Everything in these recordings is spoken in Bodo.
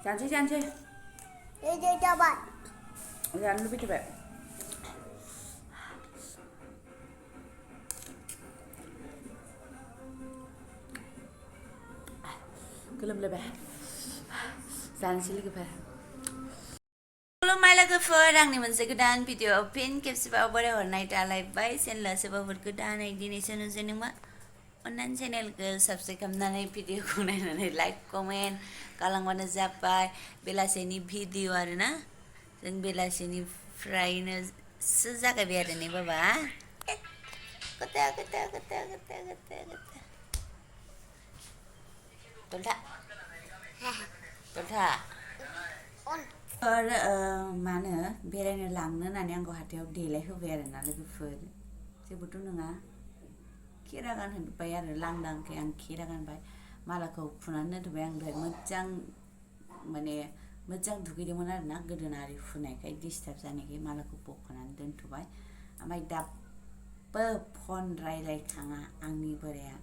जानोसै जाबाय जानो लुबैथारबाय गोलोमलायबाय जानोसै लोगोफोर खुलुमबाय लोगोफोर आंनि मोनसे गोदान भिडिअ फिन खेबसेबाव बरायहरनाय थालायबाय चेनेला सोरबाफोर गोदानै दिनैसो नुजेनदोंबा अन्नानै चेनेलखौ साबस्क्राइब खालामनानै भिडिअखौ नायनानै लाइक कमेन्ट खालामबानो जाबाय बेलासेनि भिडिअ आरोना जों बेलासेनिफ्रायनोसो जागायबाय आरो ने बाबा गथा गथा गथा गथा गथा गथा Tolta. Tolta. मानो बेरायनो लांनो होननानै आंखौ हाथायाव देलायहोबाय आरो ना लोगोफोर जेबोथ' नङा खेरा गानहोबाय आरो लांदांखाय आं खेरा गानबाय मालाखौ फुनानै दोनथ'बाय आं दहाय मोजां माने मोजां दुगैदोंमोन आरो ना गोदोनारि फुनायखाय डिस्टार्ब जानायखाय मालाखौ बख'नानै दोनथ'बाय ओमफ्राय दाबो फन रायलायखाङा आंनि बोराया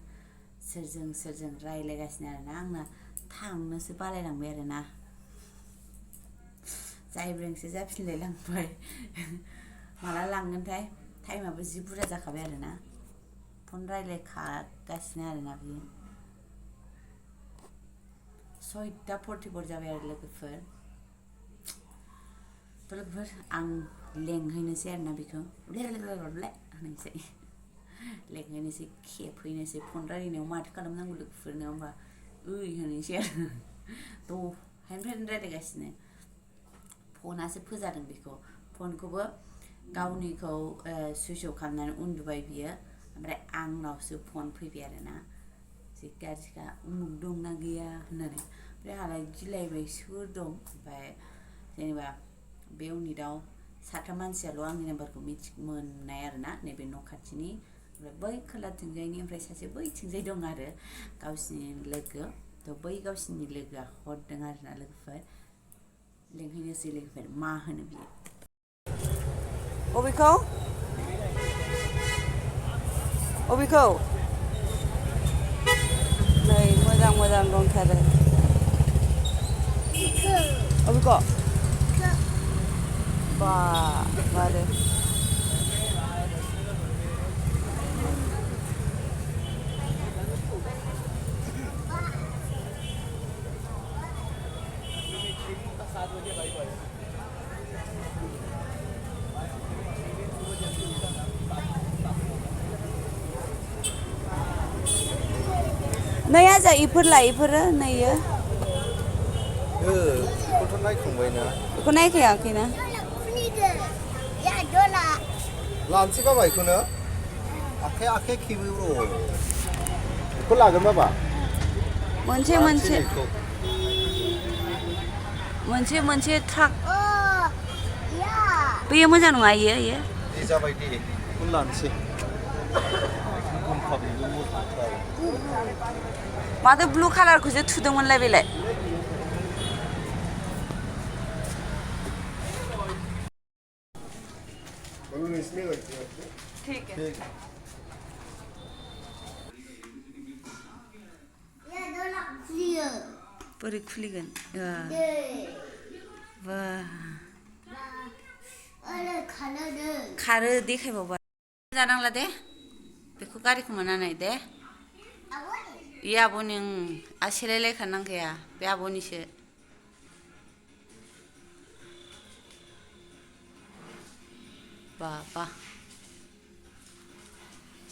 सोरजों रायलायगासिनो आरोना आंना थांनोसो बालायलांबाय आरोना जायब्रेंसो जाफिनलाय लांबाय माला लांगोनथाय टाइमाबो जि बुरजा जाखाबाय आरोना फन रायलायखागासिनो आरोना बियो 6:44 जाबाय आरो लोगोफोर आं लेंहैनोसै आरोना बेखौ होननोसै लेंहैनोसै खेबहैनोसै फन रायलायनायाव माथो खालामनांगौ लोगोफोर नङा होमबा होनोसै आरो दहायनिफ्रायनो रायलायगासिनो फनासो फोजादों बेखौ फनखौबो गावनिखौ सुइच अफ खालामनानै उन्दुबाय बियो ओमफ्राय आंनावसो फन फैबाय आरोना जि गाज्रिखा उमुक दंना गैया होननानै ओमफ्राय आंहालाय गिलायबाय सोर दं ओमफ्राय जेनेबा बे इउनिटआव साथाम मानसियाल' आंनि नाम्बारखौ मोननाय आरोना नैबे न' खाथिनि ओमफ्राय बै खोलाथिंजायनि ओमफ्राय सासे बैथिंजाय दं आरो गावसिनि लोगो थ' बै गावसिनि लोगोआ हरदों आरोना लोगोफोर लेंहैनोसै लोगोफोर मा होनो बियो अबेखौ नै मोजां दंथारो अबेखौ बारे नै आजा इफोरलाय इफोरो नैयो बेखौथ' नायखांबायना बेखौ नायखायाखैना लानोसै बाबा बेखौनो आखाइ खेबो र' बेखौ लागोन बाबा मोनसे ट्राक बेयो मोजां नङा इयो दे जाबाय दे बेखौनो लानोसै माथो ब्लु कालारखौसो थुदोंमोनलाय बेलाय ठीक है बोरै खुलिगोन खारो देखायबावबाय जानांला दे बेखौ गारिखौ मोननानै दे इ आब'नि सेलायलायखानांखाया बे आब'निसो बाबा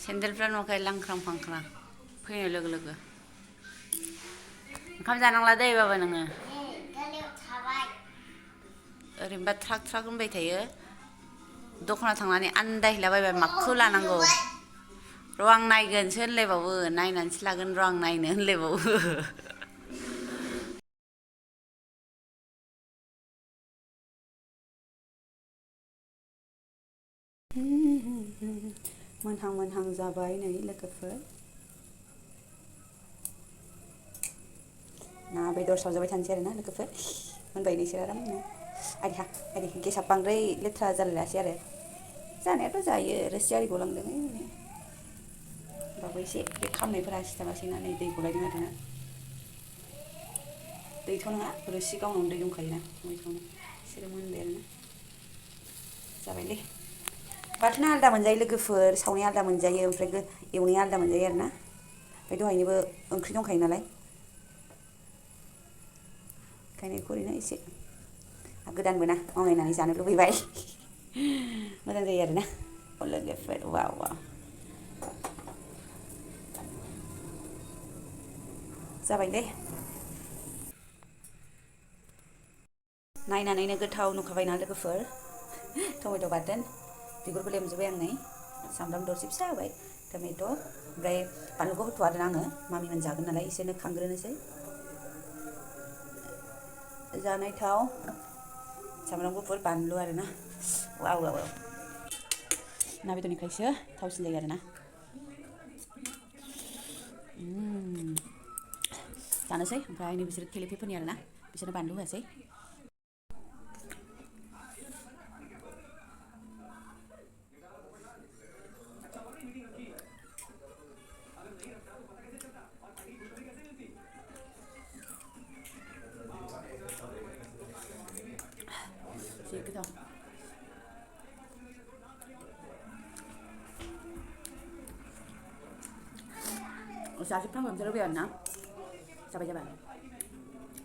सेन्देलफ्रा नंखाय लांख्रां फांख्रां फैनाय लोगो लोगो ओंखाम जानांला दे बाबा नोङो ओरैनोबा ट्राक होनबाय थायो दखानाव थांनानै आन्दायहैलाबायबाय माखौ लानांगौ र' आं नायगोनसो होनलायबावो नायनानैसो लागोन र' आं नायनो होनलायबावो मोनहां जाबाय नै लोगोफोर ना बेदर सावजाबाय थानोसै आरोना लोगोफोर मोनबाय नोंसोर आरामनो आइदि गेसा बांद्राय लेथ्रा जालायासै आरो जानायाथ' जायो रोसि आरि गलांदों होमबाबो एसे बे खामनायफोरा सिथाबासैना नै दै गलायदों आरोना दैथ' नङा रोसि गावनावनो दै दंखायोना मैफ्रावनो बिसोरो मोनबाय आरोना जाबायलै बाथोना आलादा मोनजायो लोगोफोर सावनाया आलादा मोनजायो ओमफ्राय एवनाया आलादा मोनजायो आरोना ओमफ्राय दहायनिबो ओंख्रि दंखायो नालाय ओंखायनो बेखौ ओरैनो एसे गोदानबो ना मावनायनानै जानो लुबैबाय मोजां जायो आरोना लोगोफोर वाव वाव जाबायलै नायनानैनो गोथाव नुखाबायना लोगोफोर टमेट' बाथोन बिगुरखौ लेमजोब्बाय आं नै सामब्राम दरसे फिसा होबाय टमेट' ओमफ्राय बानलुखौ होथ'आदों आङो मामिमोन जागोन नालाय एसेनो खांग्रोनोसै जानाय थाव सामब्राम गुफुर बानलु आरोना वाव वाव वाव ना बेदरनिफ्रायसो थावसिन जायो आरोना जानोसै ओमफ्राय नै बिसोर केलेफिफोरनि आरोना बिसोरनो बानलु होआसै जि गोथाव जाजोबफ्रामो बिसोर होबाय आरोना जाबाय जाबाय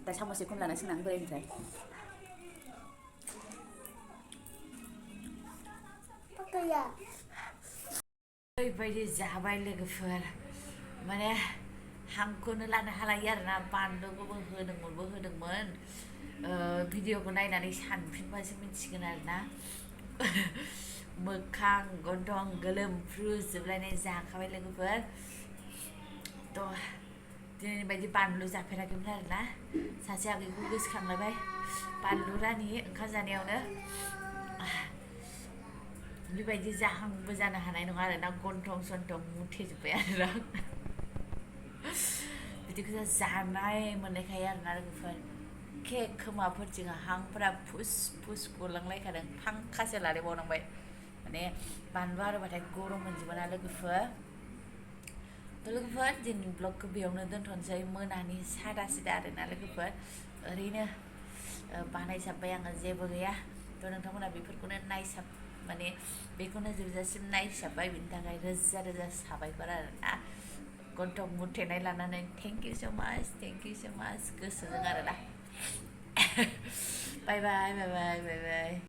दा साम'से खम लानांसिगोन आं बोराइनिफ्राय Papaya. ओरैबायदि जाबाय लोगोफोर माने हांखौनो लानो हालायो आरोना बानलुखौबो होदोंमोन भिडिअखौ नायनानै सानफिनबासो मिथिगोन आरोना मोखां गन्थं गोलोमफ्रुजोबलायनाय जाखाबाय लोगोफोर थ' दिनैनि बायदि बानलु जाफेराखैमोन आरोना सासे आगैखौ गोसोखांलायबाय बानलु रानि ओंखाम जानायावनो बेबायदि जाहांबो जानो हानाय नङा आरोना गन्थं सन्थं मुथेजोब्बाय आरोना बिदिखौ जानाय मोननायखाय आरोना लोगोफोर खोमाफोरथिं हांफोरा फुस फुस गलांलायखादों फांखासो लादेरबावनांबाय माने बानलु आरोबाथाय गरम मोनजोबोना लोगोफोर दिनैनि ब्लगखौ बेयावनो दोनथ'नोसै मोनानि सादा सिदा आरोना लोगोफोर ओरैनो बानायसाबबाय आङो जेबो गैया थ' नोंथांमोना बेफोरखौनो नायसाब माने बेखौनो जोबजासिम नायसाबबाय बिनि थाखाय रोजा रोजा साबायखर आरोना गन्थं मुथेनाय लानानै थेंक इउ स' माच गोसोजों आरोना बाय बाय